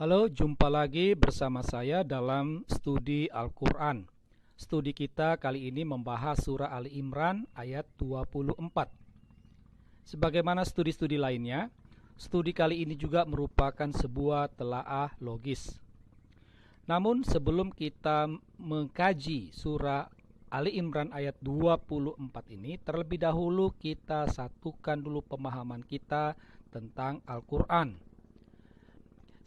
Halo, jumpa lagi bersama saya dalam studi Al-Quran. Studi kita kali ini membahas surah Ali Imran ayat 24. Sebagaimana studi-studi lainnya, studi kali ini juga merupakan sebuah telaah logis. Namun sebelum kita mengkaji surah Ali Imran ayat 24 ini, terlebih dahulu kita satukan dulu pemahaman kita tentang Al-Quran.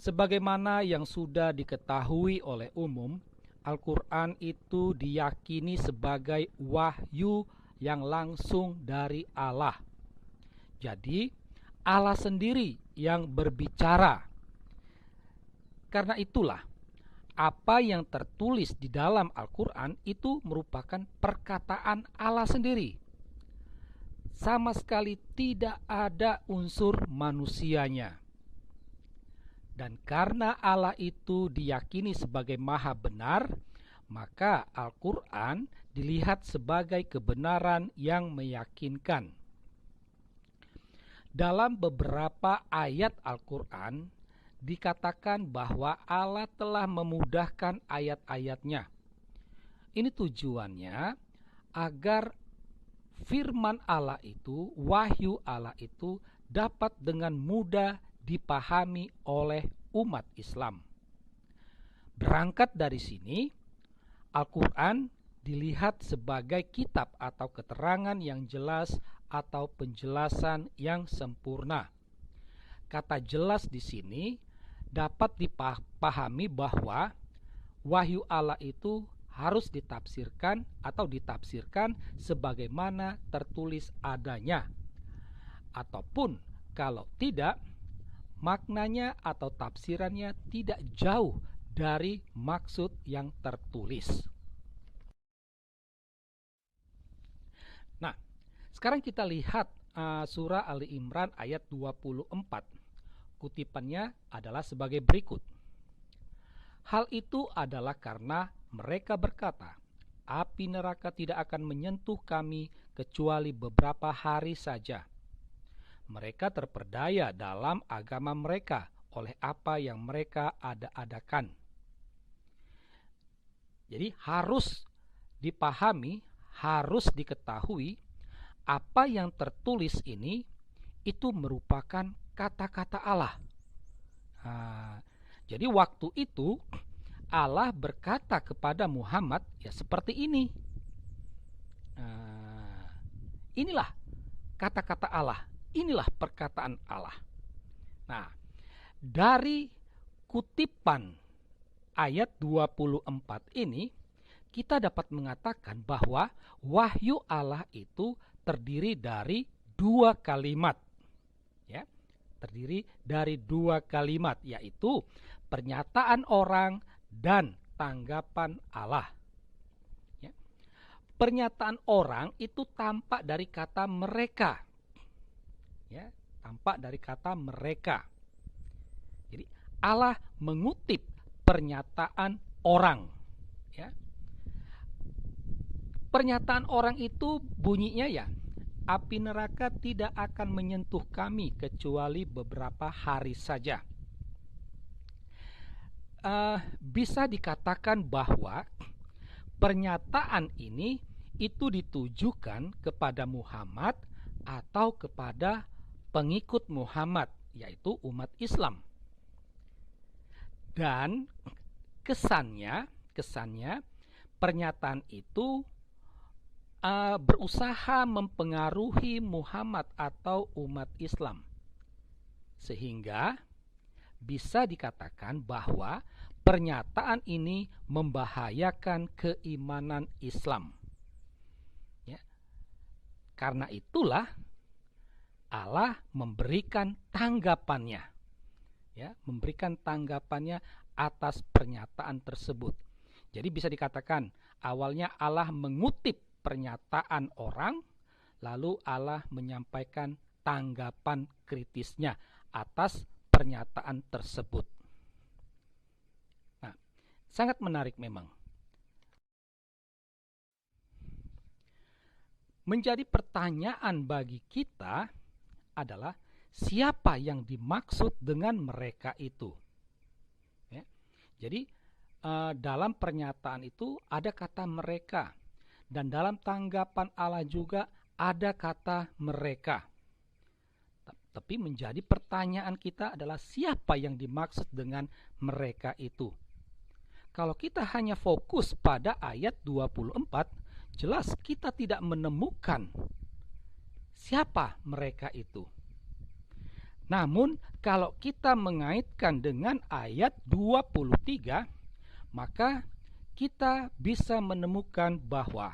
Sebagaimana yang sudah diketahui oleh umum, Al-Quran itu diyakini sebagai wahyu yang langsung dari Allah. Jadi, Allah sendiri yang berbicara. Karena itulah, apa yang tertulis di dalam Al-Quran itu merupakan perkataan Allah sendiri. Sama sekali tidak ada unsur manusianya. Dan karena Allah itu diyakini sebagai maha benar, maka Al-Quran dilihat sebagai kebenaran yang meyakinkan. Dalam beberapa ayat Al-Quran dikatakan bahwa Allah telah memudahkan ayat-ayatnya. Ini tujuannya agar firman Allah itu, wahyu Allah itu dapat dengan mudah dipahami oleh umat Islam. Berangkat dari sini, Al-Quran dilihat sebagai kitab atau keterangan yang jelas atau penjelasan yang sempurna. Kata jelas di sini dapat dipahami bahwa wahyu Allah itu harus ditafsirkan atau ditafsirkan sebagaimana tertulis adanya. Ataupun kalau tidak, maknanya atau tafsirannya tidak jauh dari maksud yang tertulis. Nah, sekarang kita lihat surah Ali Imran ayat 24. Kutipannya adalah sebagai berikut. Hal itu adalah karena mereka berkata, api neraka tidak akan menyentuh kami kecuali beberapa hari saja. Mereka terperdaya dalam agama mereka oleh apa yang mereka ada-adakan. Jadi harus dipahami, harus diketahui apa yang tertulis ini itu merupakan kata-kata Allah. Jadi waktu itu Allah berkata kepada Muhammad ya seperti ini. Inilah kata-kata Allah. Inilah perkataan Allah. Nah, dari kutipan ayat 24 ini kita dapat mengatakan bahwa wahyu Allah itu terdiri dari dua kalimat. Ya, terdiri dari dua kalimat, yaitu pernyataan orang dan tanggapan Allah. Ya. Pernyataan orang itu tampak dari kata mereka. Ya, tampak dari kata mereka. Jadi Allah mengutip pernyataan orang. Ya. Pernyataan orang itu bunyinya ya, api neraka tidak akan menyentuh kami kecuali beberapa hari saja. Bisa dikatakan bahwa pernyataan ini itu ditujukan kepada Muhammad atau kepada pengikut Muhammad, yaitu umat Islam. Dan kesannya pernyataan itu berusaha mempengaruhi Muhammad atau umat Islam, sehingga bisa dikatakan bahwa pernyataan ini membahayakan keimanan Islam. Ya. Karena itulah Allah memberikan tanggapannya, ya, memberikan tanggapannya atas pernyataan tersebut. Jadi bisa dikatakan awalnya Allah mengutip pernyataan orang, lalu Allah menyampaikan tanggapan kritisnya atas pernyataan tersebut. Nah, sangat menarik memang. Menjadi pertanyaan bagi kita adalah siapa yang dimaksud dengan mereka itu? Jadi dalam pernyataan itu ada kata mereka, dan dalam tanggapan Allah juga ada kata mereka. Tapi menjadi pertanyaan kita adalah siapa yang dimaksud dengan mereka itu. Kalau kita hanya fokus pada ayat 24, jelas kita tidak menemukan siapa mereka itu. Namun kalau kita mengaitkan dengan ayat 23, maka kita bisa menemukan bahwa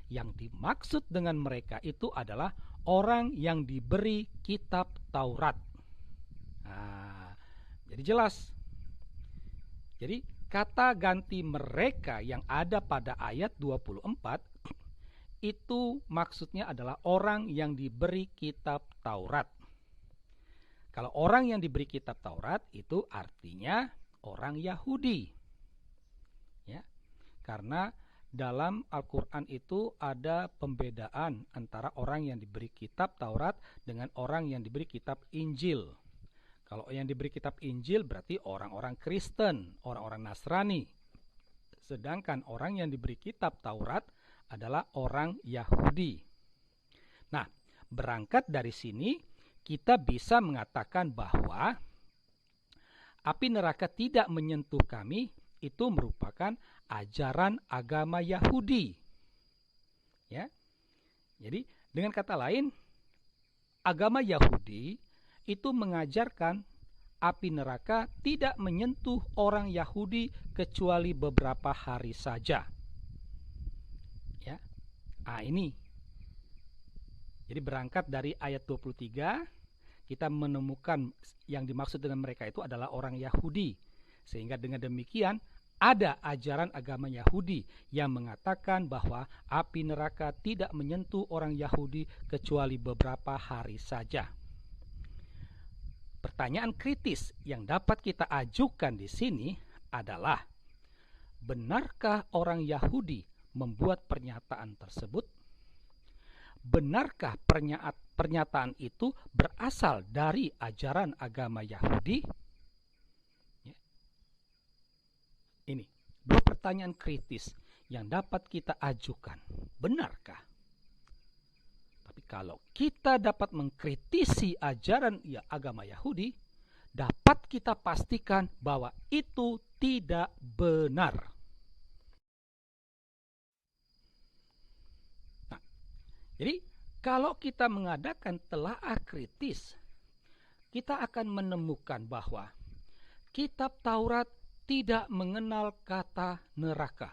yang dimaksud dengan mereka itu adalah orang yang diberi kitab Taurat. Nah, jadi jelas. Jadi kata ganti mereka yang ada pada ayat 24 itu maksudnya adalah orang yang diberi kitab Taurat. Kalau orang yang diberi kitab Taurat itu artinya orang Yahudi. Ya, karena dalam Al-Quran itu ada pembedaan antara orang yang diberi kitab Taurat dengan orang yang diberi kitab Injil. Kalau yang diberi kitab Injil berarti orang-orang Kristen, orang-orang Nasrani. Sedangkan orang yang diberi kitab Taurat adalah orang Yahudi. Nah, berangkat dari sini kita bisa mengatakan bahwa api neraka tidak menyentuh kami itu merupakan ajaran agama Yahudi. Ya. Jadi dengan kata lain, agama Yahudi itu mengajarkan api neraka tidak menyentuh orang Yahudi kecuali beberapa hari saja. Ya. Ini. Jadi berangkat dari ayat 23, kita menemukan yang dimaksud dengan mereka itu adalah orang Yahudi. Sehingga dengan demikian ada ajaran agama Yahudi yang mengatakan bahwa api neraka tidak menyentuh orang Yahudi kecuali beberapa hari saja. Pertanyaan kritis yang dapat kita ajukan di sini adalah, benarkah orang Yahudi membuat pernyataan tersebut? Benarkah pernyataan itu berasal dari ajaran agama Yahudi? Ini dua pertanyaan kritis yang dapat kita ajukan. Benarkah? Tapi kalau kita dapat mengkritisi ajaran agama Yahudi, dapat kita pastikan bahwa itu tidak benar. Nah, jadi kalau kita mengadakan telaah kritis, kita akan menemukan bahwa kitab Taurat tidak mengenal kata neraka.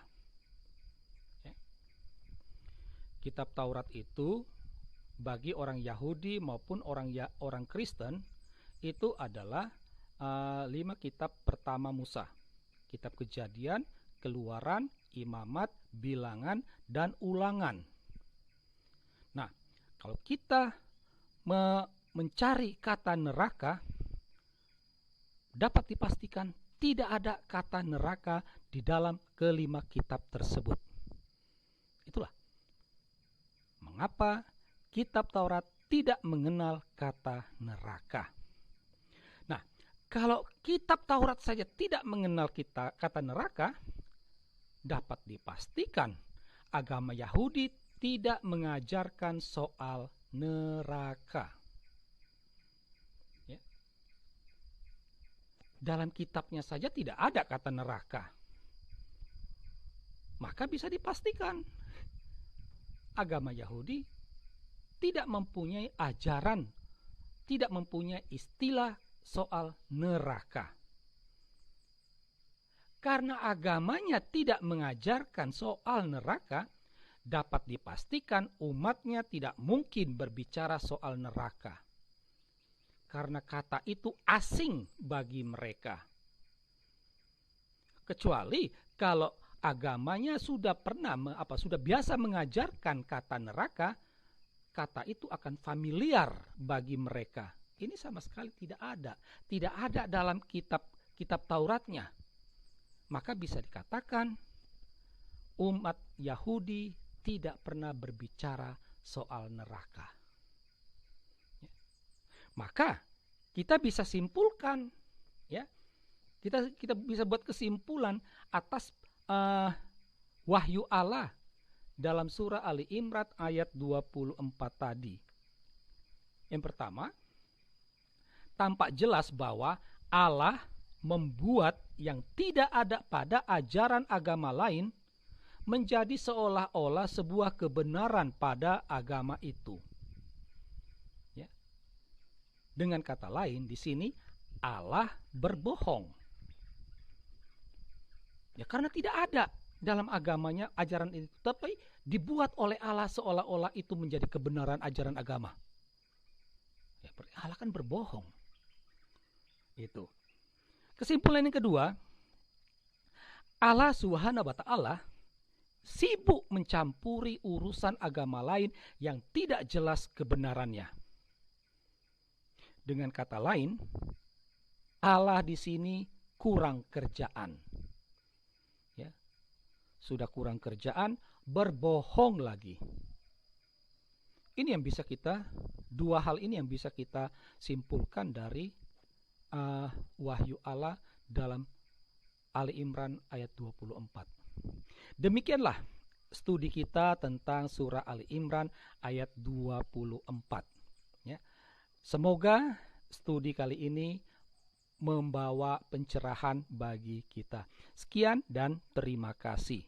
Kitab Taurat itu bagi orang Yahudi maupun orang Kristen itu adalah 5 kitab pertama Musa. Kitab Kejadian, Keluaran, Imamat, Bilangan, dan Ulangan. Nah, kalau kita mencari kata neraka, dapat dipastikan tidak ada kata neraka di dalam kelima kitab tersebut. Itulah mengapa kitab Taurat tidak mengenal kata neraka. Nah, kalau kitab Taurat saja tidak mengenal kata neraka, dapat dipastikan agama Yahudi tidak mengajarkan soal neraka. Dalam kitabnya saja tidak ada kata neraka. Maka bisa dipastikan agama Yahudi tidak mempunyai ajaran, tidak mempunyai istilah soal neraka. Karena agamanya tidak mengajarkan soal neraka, dapat dipastikan umatnya tidak mungkin berbicara soal neraka. Karena kata itu asing bagi mereka. Kecuali kalau agamanya sudah biasa mengajarkan kata neraka, kata itu akan familiar bagi mereka. Ini sama sekali tidak ada dalam kitab Tauratnya. Maka bisa dikatakan umat Yahudi tidak pernah berbicara soal neraka. Maka kita bisa simpulkan, ya, Kita bisa buat kesimpulan atas wahyu Allah dalam surah Ali Imran ayat 24 tadi. Yang pertama, tampak jelas bahwa Allah membuat yang tidak ada pada ajaran agama lain menjadi seolah-olah sebuah kebenaran pada agama itu. Ya. Dengan kata lain, di sini Allah berbohong. Ya, karena tidak ada dalam agamanya ajaran itu, tapi dibuat oleh Allah seolah-olah itu menjadi kebenaran ajaran agama. Ya, Allah kan berbohong. Itu. Kesimpulan yang kedua, Allah Subhanahu wa Ta'ala sibuk mencampuri urusan agama lain yang tidak jelas kebenarannya. Dengan kata lain, Allah di sini kurang kerjaan. Ya. Sudah kurang kerjaan, berbohong lagi. Ini yang bisa kita, dua hal ini yang bisa kita simpulkan dari wahyu Allah dalam Ali Imran ayat 24. Demikianlah studi kita tentang surah Ali Imran ayat 24. Ya. Semoga studi kali ini membawa pencerahan bagi kita. Sekian dan terima kasih.